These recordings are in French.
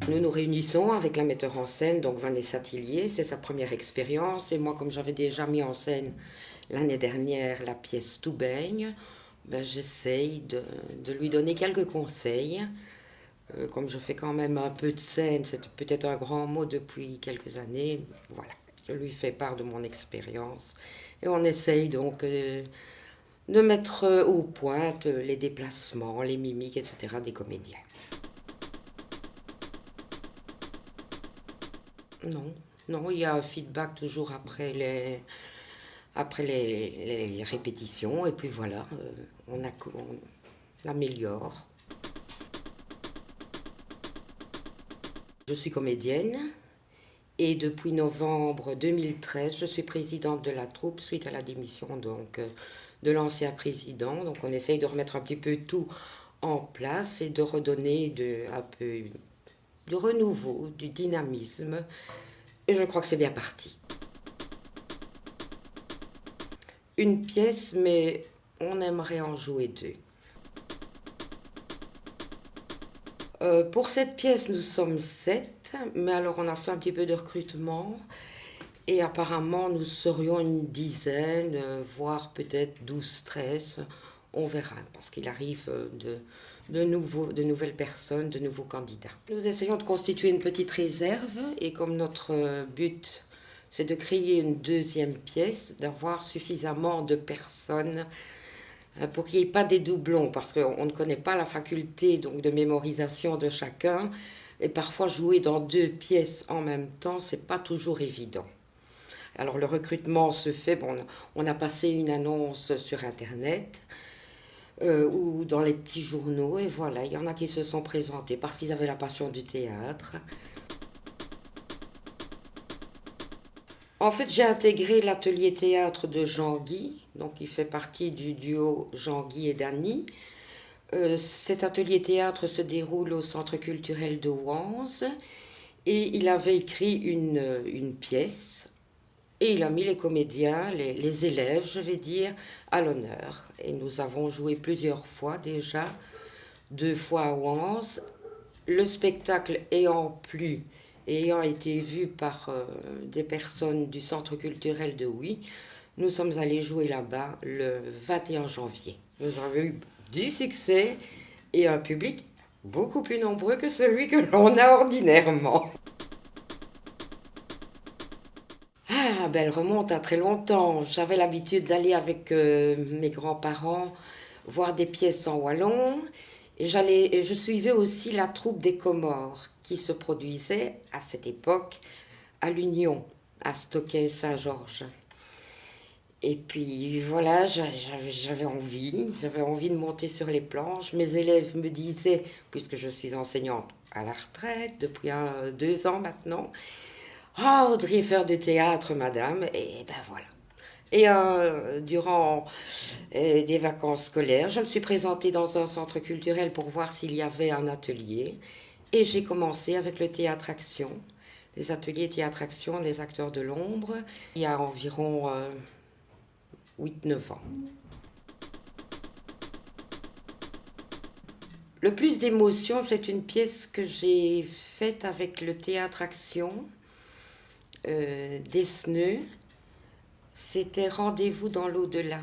Nous nous réunissons avec la metteur en scène, donc Vanessa Tillier, c'est sa première expérience. Et moi, comme j'avais déjà mis en scène l'année dernière la pièce Tout baigne, ben, j'essaye de lui donner quelques conseils. Comme je fais quand même un peu de scène, c'est peut-être un grand mot depuis quelques années, voilà. Je lui fais part de mon expérience. Et on essaye donc de mettre au point les déplacements, les mimiques, etc. des comédiens. Non, non, il y a un feedback toujours après les répétitions, et puis voilà, on améliore. Je suis comédienne, et depuis novembre 2013, je suis présidente de la troupe suite à la démission de l'ancien président. Donc on essaye de remettre un petit peu tout en place et de redonner un peu de renouveau, du dynamisme. Et je crois que c'est bien parti. Une pièce, mais on aimerait en jouer deux. Pour cette pièce, nous sommes 7, mais alors on a fait un petit peu de recrutement et apparemment nous serions une dizaine, voire peut-être 12, 13. On verra, parce qu'il arrive de nouvelles personnes, de nouveaux candidats. Nous essayons de constituer une petite réserve et comme notre but c'est de créer une deuxième pièce, d'avoir suffisamment de personnes pour qu'il n'y ait pas des doublons, parce qu'on ne connaît pas la faculté donc, de mémorisation de chacun, et parfois jouer dans deux pièces en même temps, c'est pas toujours évident. Alors le recrutement se fait, bon, on a passé une annonce sur Internet ou dans les petits journaux, et voilà, il y en a qui se sont présentés parce qu'ils avaient la passion du théâtre. En fait, j'ai intégré l'atelier théâtre de Jean-Guy, donc il fait partie du duo Jean-Guy et Dany. Cet atelier théâtre se déroule au Centre culturel de Wans et il avait écrit une pièce et il a mis les comédiens, les élèves, je vais dire, à l'honneur. Et nous avons joué plusieurs fois déjà, 2 fois à Wans. Le spectacle ayant plu et ayant été vu par des personnes du Centre culturel de Huy, nous sommes allés jouer là-bas le 21 janvier. Nous avons eu du succès et un public beaucoup plus nombreux que celui que l'on a ordinairement. Ah, ben elle remonte à très longtemps. J'avais l'habitude d'aller avec mes grands-parents voir des pièces en wallon. Et je suivais aussi la troupe des Comores qui se produisait à cette époque à l'Union, à Stockey-Saint-Georges. Et puis voilà, j'avais envie de monter sur les planches. Mes élèves me disaient, puisque je suis enseignante à la retraite depuis 2 ans maintenant, ah, vous devriez faire du théâtre, madame. Et ben voilà. Et durant des vacances scolaires, je me suis présentée dans un centre culturel pour voir s'il y avait un atelier. Et j'ai commencé avec le théâtre-action, des ateliers théâtre-action, les acteurs de l'ombre, il y a environ 8-9 ans. Le plus d'émotion, c'est une pièce que j'ai faite avec le théâtre-action d'Esneux. C'était Rendez-vous dans l'au-delà.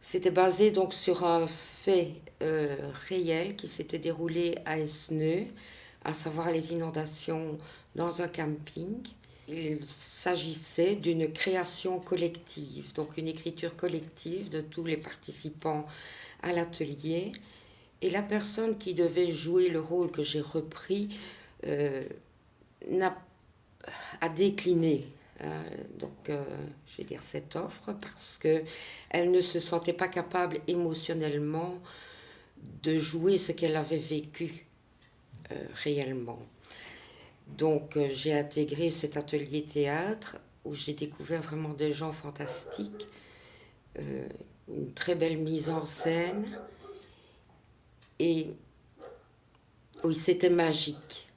C'était basé donc sur un fait réel qui s'était déroulé à Esneux, à savoir les inondations dans un camping. Il s'agissait d'une création collective, donc une écriture collective de tous les participants à l'atelier. Et la personne qui devait jouer le rôle que j'ai repris euh, a décliné je vais dire cette offre parce que elle ne se sentait pas capable émotionnellement de jouer ce qu'elle avait vécu réellement. Donc j'ai intégré cet atelier théâtre où j'ai découvert vraiment des gens fantastiques, une très belle mise en scène et oui, c'était magique.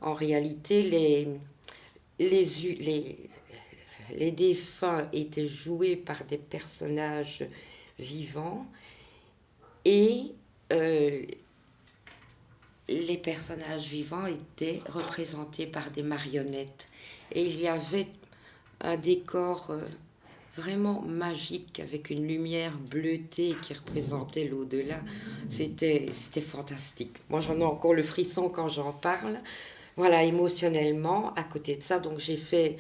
En réalité, les, les, les défunts étaient joués par des personnages vivants et euh, Les personnages vivants étaient représentés par des marionnettes. Et il y avait un décor vraiment magique avec une lumière bleutée qui représentait l'au-delà. C'était fantastique. Moi, j'en ai encore le frisson quand j'en parle. Voilà, émotionnellement, à côté de ça, donc j'ai fait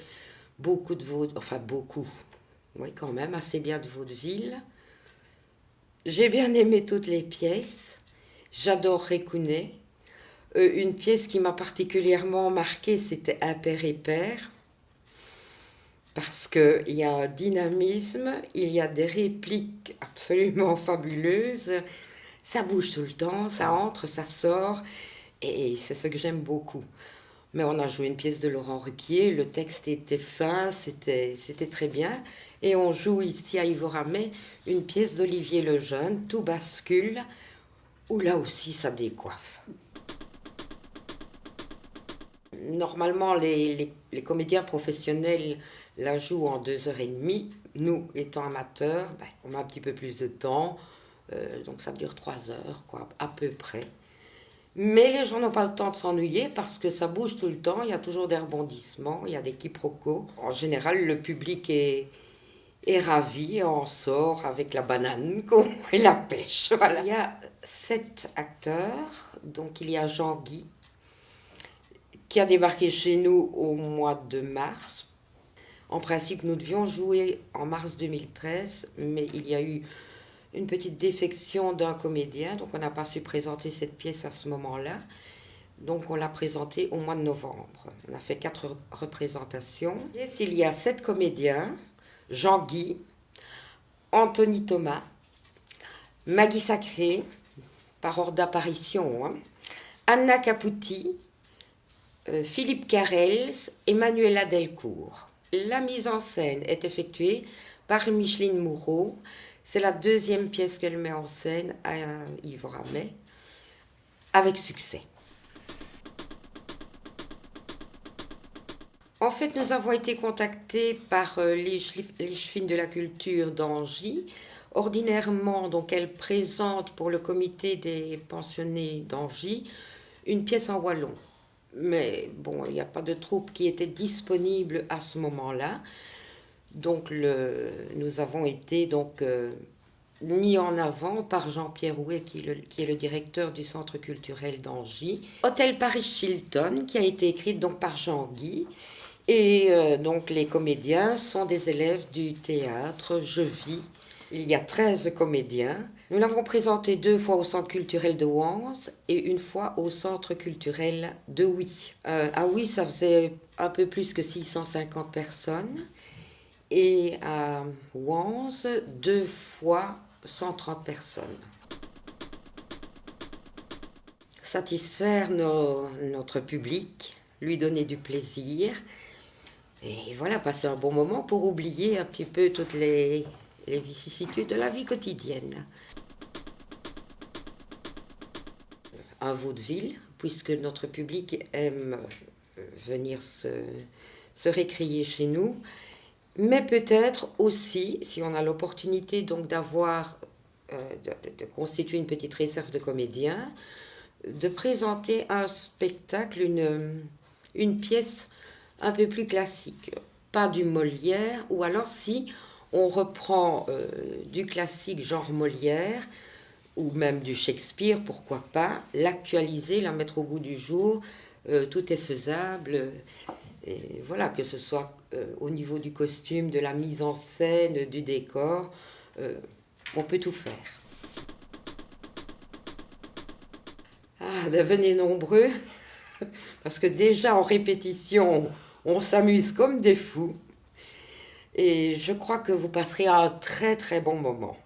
beaucoup de vaudeville, enfin beaucoup, oui quand même, assez bien de vaudeville. J'ai bien aimé toutes les pièces. J'adore Récounet. Une pièce qui m'a particulièrement marquée, c'était Impair et Père, parce qu'il y a un dynamisme, il y a des répliques absolument fabuleuses, ça bouge tout le temps, ça entre, ça sort, et c'est ce que j'aime beaucoup. Mais on a joué une pièce de Laurent Ruquier, le texte était fin, c'était très bien, et on joue ici à Ivoramé une pièce d'Olivier Lejeune, Tout bascule, où là aussi ça décoiffe. Normalement, les comédiens professionnels la jouent en 2 h 30. Nous, étant amateurs, ben, on a un petit peu plus de temps, donc ça dure 3 heures, quoi, à peu près. Mais les gens n'ont pas le temps de s'ennuyer parce que ça bouge tout le temps, il y a toujours des rebondissements, il y a des quiproquos. En général, le public est ravi, on sort avec la banane et la pêche. Voilà. Il y a 7 acteurs, donc il y a Jean-Guy qui a débarqué chez nous au mois de mars. En principe, nous devions jouer en mars 2013, mais il y a eu une petite défection d'un comédien, donc on n'a pas su présenter cette pièce à ce moment-là. Donc on l'a présentée au mois de novembre. On a fait 4 représentations. Et il y a 7 comédiens, Jean-Guy, Anthony Thomas, Maggie Sacré, par ordre d'apparition, hein, Anna Caputi, Philippe Carrels et Manuela Delcourt. La mise en scène est effectuée par Micheline Moureau. C'est la 2e pièce qu'elle met en scène à Ivoramé, avec succès. En fait, nous avons été contactés par les Chefines de la culture d'Angy. Ordinairement, donc, elles présentent pour le comité des pensionnés d'Angy une pièce en wallon. Mais bon, il n'y a pas de troupe qui était disponible à ce moment-là. Donc nous avons été donc, mis en avant par Jean-Pierre Houet, qui est le directeur du Centre culturel d'Angy. Hôtel Paris Hilton, qui a été écrite donc par Jean-Guy. Et donc les comédiens sont des élèves du théâtre Je Vis. Il y a 13 comédiens. Nous l'avons présenté 2 fois au Centre culturel de Wans et 1 fois au Centre culturel de Huy. À Huy, ça faisait un peu plus que 650 personnes. Et à Wans, 2 fois 130 personnes. Satisfaire notre public, lui donner du plaisir. Et voilà, passer un bon moment pour oublier un petit peu toutes les vicissitudes de la vie quotidienne. Un vaudeville, puisque notre public aime venir se récrier chez nous, mais peut-être aussi, si on a l'opportunité donc d'avoir, de constituer une petite réserve de comédiens, de présenter un spectacle, une pièce un peu plus classique, pas du Molière, ou alors si on reprend du classique genre Molière, ou même du Shakespeare, pourquoi pas, l'actualiser, la mettre au goût du jour, tout est faisable, et voilà, que ce soit au niveau du costume, de la mise en scène, du décor, on peut tout faire. Ah, ben venez nombreux, parce que déjà en répétition, on s'amuse comme des fous, et je crois que vous passerez un très très bon moment.